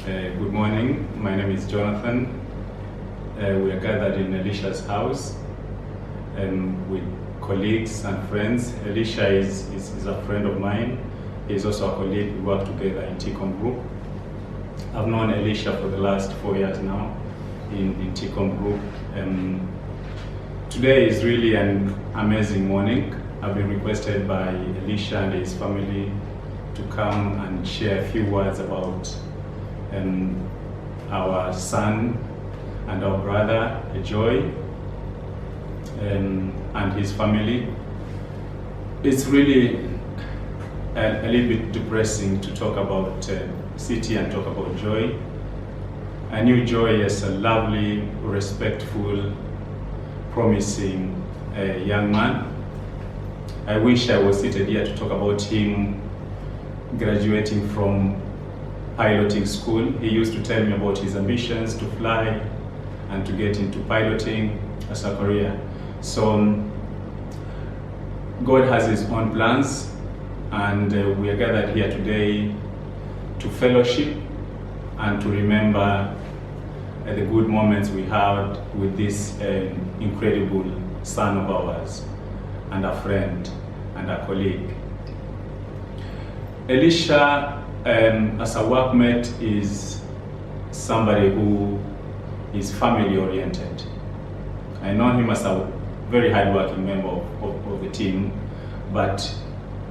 Good morning. My name is Jonathan. We are gathered in Elisha's house with colleagues and friends. Elisha is a friend of mine. He is also a colleague. We work together in TCOM Group. I've known Elisha for the last 4 years now in TCOM Group. Today is really an amazing morning. I've been requested by Elisha and his family to come and share a few words about our son and our brother Joy and his family. It's really a little bit depressing to talk about City and talk about Joy. I knew Joy as a lovely, respectful, promising young man. I wish I was seated here to talk about him graduating from piloting school. He used to tell me about his ambitions to fly and to get into piloting as a career. So God has his own plans, and we are gathered here today to fellowship and to remember the good moments we had with this incredible son of ours and a friend and a colleague. Elisha, as a workmate, is somebody who is family oriented. I know him as a very hardworking member of the team, but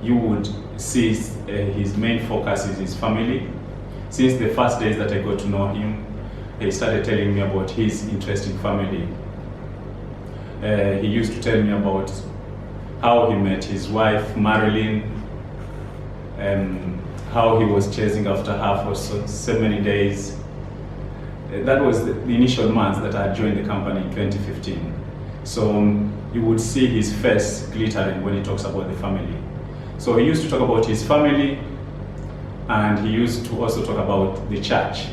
you would see his main focus is his family. Since the first days that I got to know him, he started telling me about his interest in family. He used to tell me about how he met his wife, Marilyn, how he was chasing after her for so many days. That was the initial months that I joined the company in 2015. So you would see his face glittering when he talks about the family. So he used to talk about his family, and he used to also talk about the church.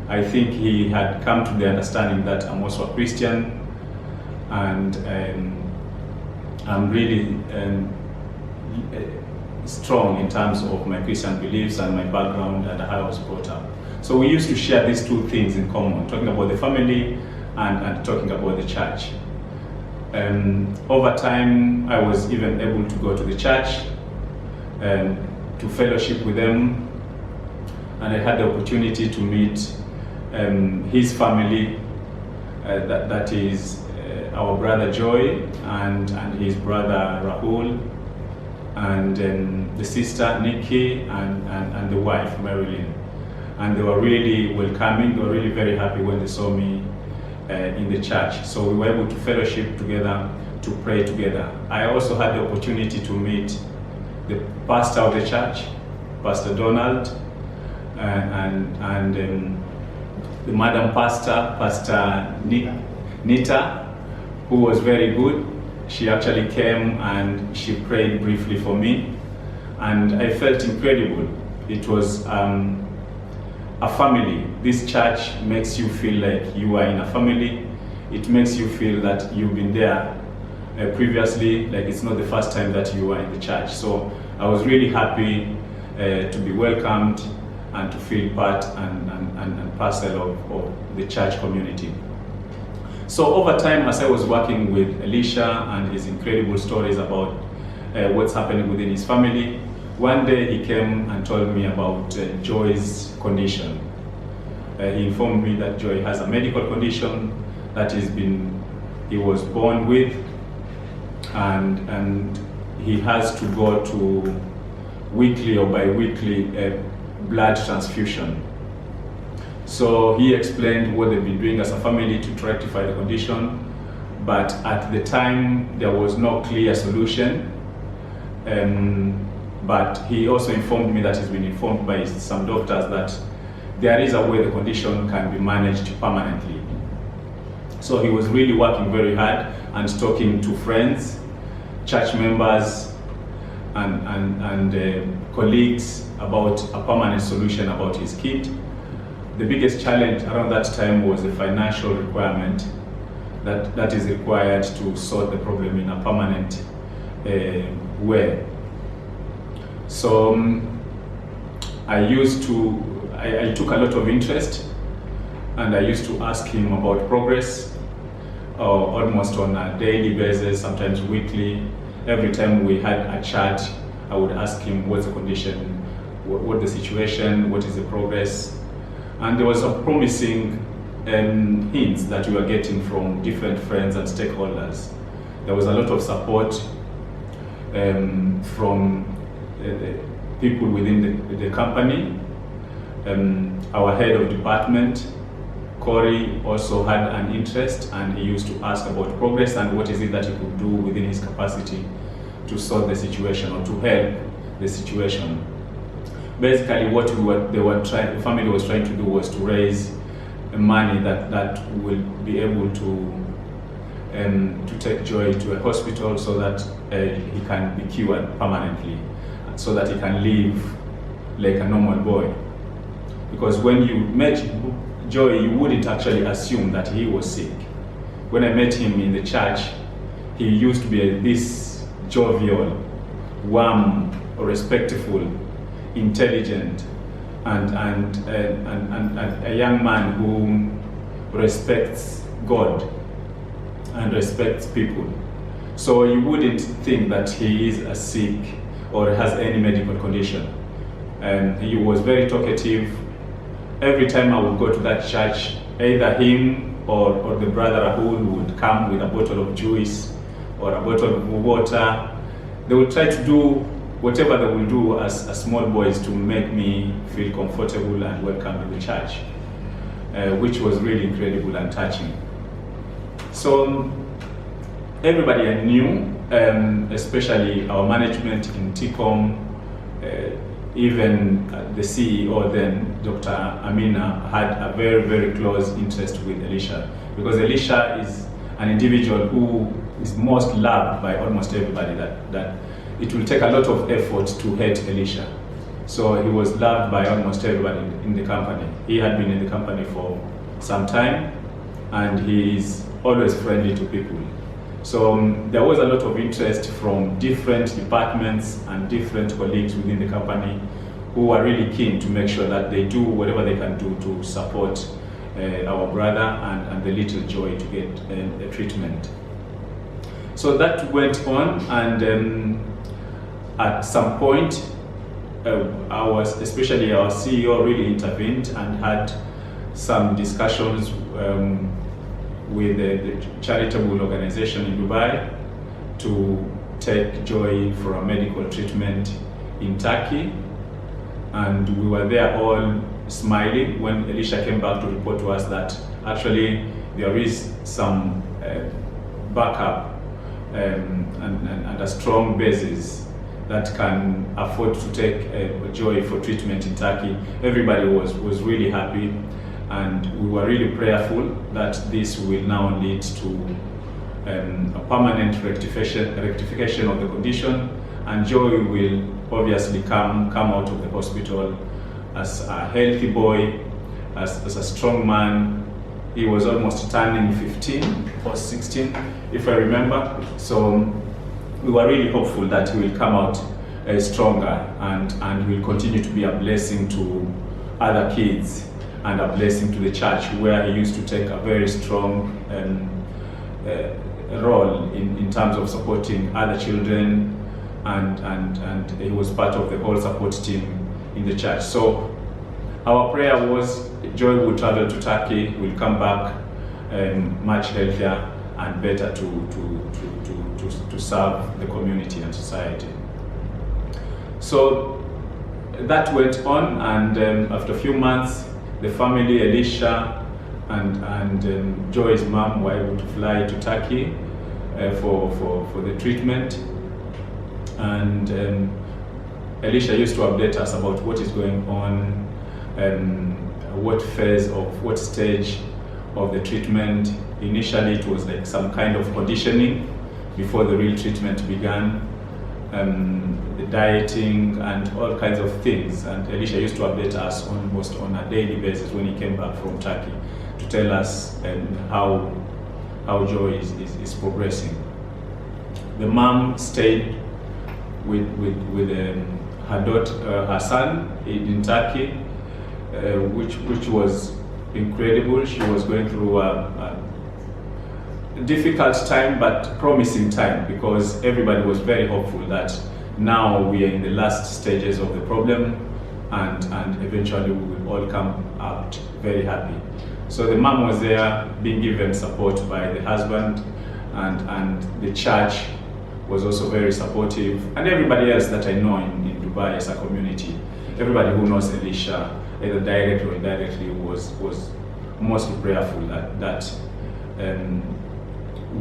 I think he had come to the understanding that I'm also a Christian, and I'm really strong in terms of my Christian beliefs and my background and how I was brought up. So we used to share these two things in common, talking about the family and talking about the church. Over time, I was even able to go to the church to fellowship with them, and I had the opportunity to meet his family, that is our brother Joy and his brother Rahul, and the sister Nikki and the wife Marilyn. And they were really welcoming. They were really very happy when they saw me in the church. So we were able to fellowship together, to pray together. I also had the opportunity to meet the pastor of the church, Pastor Donald, and the madam pastor, Pastor Nita, who was very good. She actually came and she prayed briefly for me, and I felt incredible. It was a family. This church makes you feel like you are in a family. It makes you feel that you've been there previously, like it's not the first time that you are in the church. So I was really happy to be welcomed and to feel part and parcel of the church community. So over time, as I was working with Elisha and his incredible stories about what's happening within his family, one day he came and told me about Joy's condition. He informed me that Joy has a medical condition that he was born with, and he has to go to weekly or bi-weekly blood transfusion. So he explained what they've been doing as a family to rectify the condition, but at the time there was no clear solution. But he also informed me that he's been informed by some doctors that there is a way the condition can be managed permanently. So he was really working very hard and talking to friends, church members, and colleagues about a permanent solution about his kid. The biggest challenge around that time was the financial requirement that is required to solve the problem in a permanent way. So I I took a lot of interest, and I used to ask him about progress, almost on a daily basis, sometimes weekly. Every time we had a chat, I would ask him what's the condition, what the situation, what is the progress. And there was some promising hints that we were getting from different friends and stakeholders. There was a lot of support from people within the company. Our head of department, Corey, also had an interest, and he used to ask about progress and what is it that he could do within his capacity to solve the situation or to help the situation. Basically, what the family was trying to do was to raise money that will be able to take Joy to a hospital so that he can be cured permanently, so that he can live like a normal boy. Because when you met Joy, you wouldn't actually assume that he was sick. When I met him in the church, he used to be this jovial, warm, respectful, intelligent, and a young man who respects God and respects people. So you wouldn't think that he is sick or has any medical condition. He was very talkative. Every time I would go to that church, either him or the brother Rahul would come with a bottle of juice or a bottle of water. They would try to do whatever they will do as small boys to make me feel comfortable and welcome to the church, which was really incredible and touching. So everybody I knew, especially our management in TCOM, even the CEO then, Dr. Amina, had a very, very close interest with Elisha, because Elisha is an individual who is most loved by almost everybody, that it will take a lot of effort to hate Elisha. So he was loved by almost everybody in the company. He had been in the company for some time, and he is always friendly to people. So there was a lot of interest from different departments and different colleagues within the company who are really keen to make sure that they do whatever they can do to support our brother and the little Joy to get a treatment. So that went on, and at some point, especially our CEO really intervened and had some discussions with the charitable organization in Dubai to take Joy for a medical treatment in Turkey. And we were there all smiling when Elisha came back to report to us that actually there is some backup and a strong basis that can afford to take Joy for treatment in Turkey. Everybody was really happy, and we were really prayerful that this will now lead to a permanent rectification of the condition, and Joy will obviously come out of the hospital as a healthy boy, as a strong man. He was almost turning 15 or 16, if I remember. So we were really hopeful that he will come out stronger and will continue to be a blessing to other kids and a blessing to the church, where he used to take a very strong role in terms of supporting other children, and he was part of the whole support team in the church. So our prayer was Joy will travel to Turkey, will come back much healthier and better to serve the community and society. So that went on, and after a few months, the family, Elisha and Joy's mom, were able to fly to Turkey for the treatment. And Elisha used to update us about what is going on, what stage of the treatment. Initially it was like some kind of conditioning before the real treatment began, the dieting and all kinds of things. And Elisha used to update us almost on a daily basis when he came back from Turkey to tell us how Joy is progressing. The mom stayed with her daughter, her son in Turkey. which was incredible. She was going through a difficult time, but promising time, because everybody was very hopeful that now we are in the last stages of the problem, and eventually we will all come out very happy. So the mom was there, being given support by the husband, and the church was also very supportive, and everybody else that I know in Dubai as a community, everybody who knows Elisha, either directly or indirectly, was mostly prayerful that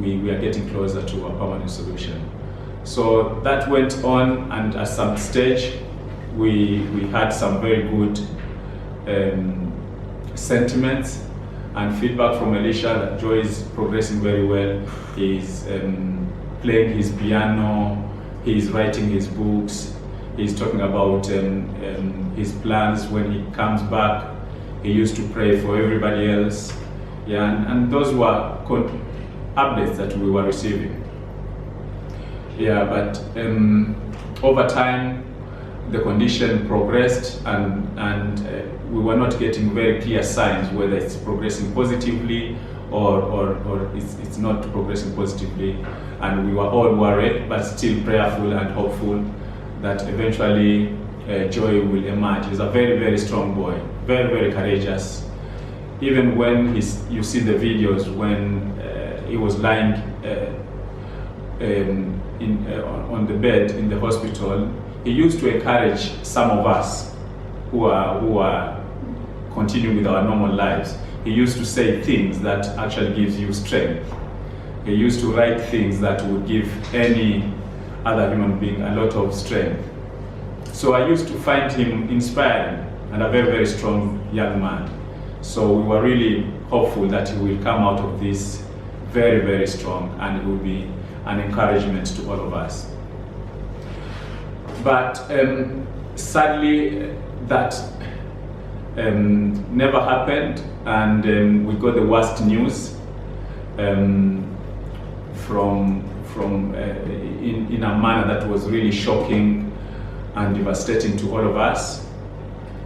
we are getting closer to a permanent solution. So that went on, and at some stage we had some very good sentiments and feedback from Elisha that Joy is progressing very well. He's playing his piano, he's writing his books, he's talking about his plans when he comes back. He used to pray for everybody else. Yeah, and those were updates that we were receiving. Yeah, but over time the condition progressed, and we were not getting very clear signs whether it's progressing positively or it's not progressing positively, and we were all worried, but still prayerful and hopeful that eventually Joy will emerge. He's a very, very strong boy, very, very courageous. Even when you see the videos when he was lying on the bed in the hospital, he used to encourage some of us who are continuing with our normal lives. He used to say things that actually gives you strength. He used to write things that would give any other human being a lot of strength. So I used to find him inspiring and a very, very strong young man. So we were really hopeful that he will come out of this very, very strong, and it will be an encouragement to all of us. But sadly, that never happened, and we got the worst news in a manner that was really shocking and devastating to all of us.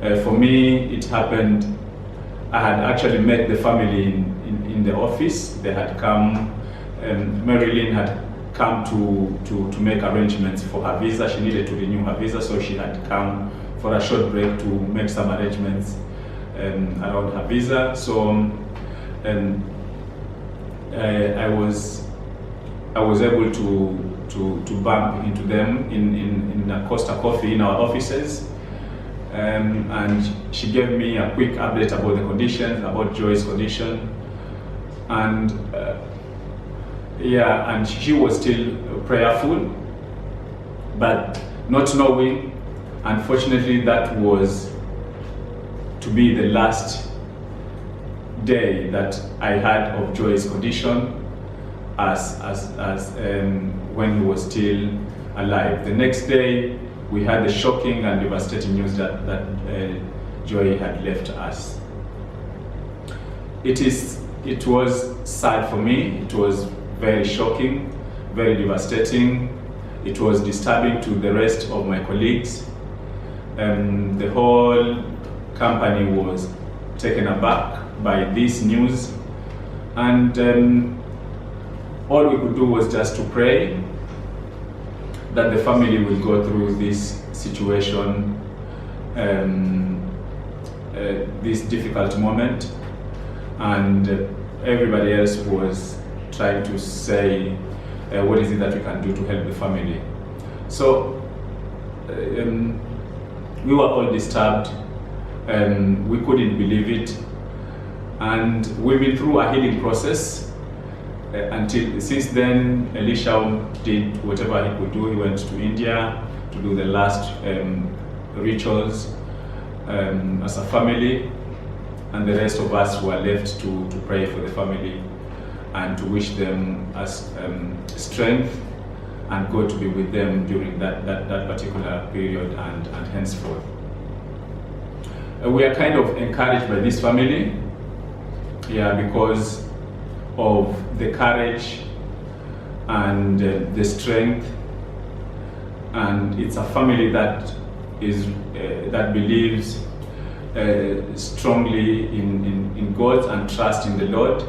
For me, it happened. I had actually met the family in the office. They had come. Marilyn had come to make arrangements for her visa. She needed to renew her visa, so she had come for a short break to make some arrangements around her visa. So I was able to bump into them in a Costa Coffee in our offices, and she gave me a quick update about the conditions, about Joy's condition, and yeah, and she was still prayerful, but not knowing, unfortunately, that was to be the last day that I had of Joy's condition as when he was still alive. The next day, we had the shocking and devastating news that Joy had left us. It was sad for me. It was very shocking, very devastating. It was disturbing to the rest of my colleagues. The whole company was taken aback by this news, and all we could do was just to pray that the family will go through this situation, this difficult moment, and everybody else was trying to say what is it that we can do to help the family. So we were all disturbed, we couldn't believe it, and we've been through a healing process. Since then, Elisha did whatever he could do. He went to India to do the last rituals as a family, and the rest of us were left to pray for the family and to wish them as strength and God to be with them during that particular period and henceforth. We are kind of encouraged by this family, yeah, because of the courage and the strength, and it's a family that believes strongly in God and trust in the Lord.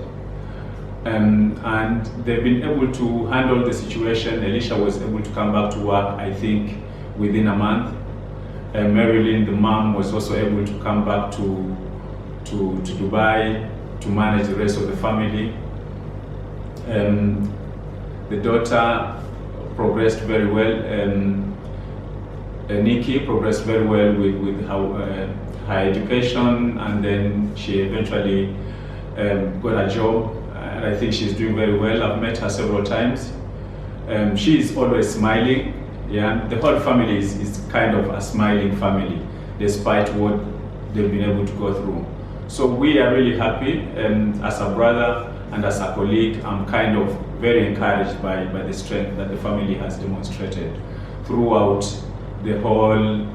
And they've been able to handle the situation. Elisha was able to come back to work, I think, within a month. Marilyn, the mom, was also able to come back to Dubai to manage the rest of the family. The daughter progressed very well. Nikki progressed very well with her education, and then she eventually got a job, and I think she's doing very well. I've met her several times. She is always smiling. Yeah, the whole family is kind of a smiling family, despite what they've been able to go through. So we are really happy, and as a brother and as a colleague, I'm kind of very encouraged by the strength that the family has demonstrated throughout the whole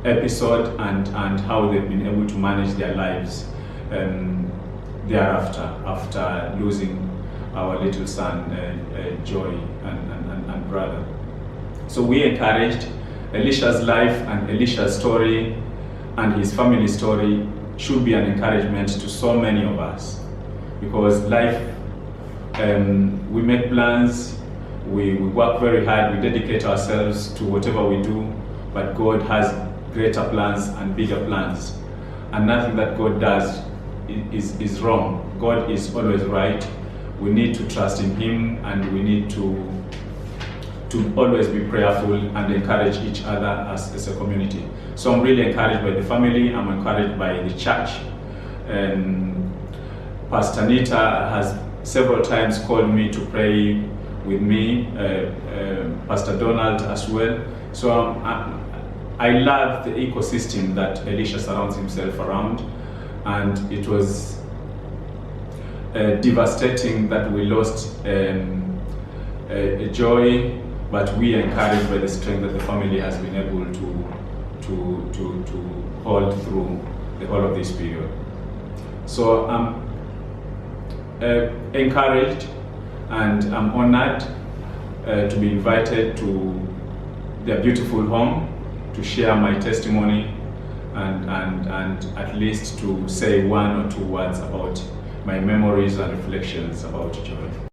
episode, and how they've been able to manage their lives thereafter, after losing our little son, Joy, and brother. So we encouraged. Elisha's life and Elisha's story and his family story should be an encouragement to so many of us, because life, we make plans, we work very hard, we dedicate ourselves to whatever we do, but God has greater plans and bigger plans, and nothing that God does is wrong. God is always right. We need to trust in Him, and we need to always be prayerful and encourage each other as a community. So I'm really encouraged by the family, I'm encouraged by the church. Pastor Nita has several times called me to pray with me, Pastor Donald as well. So I love the ecosystem that Elisha surrounds himself around, and it was devastating that we lost Joy, but we are encouraged by the strength that the family has been able to hold through the whole of this period. So I'm encouraged, and I'm honored to be invited to their beautiful home to share my testimony, and at least to say one or two words about my memories and reflections about Joy.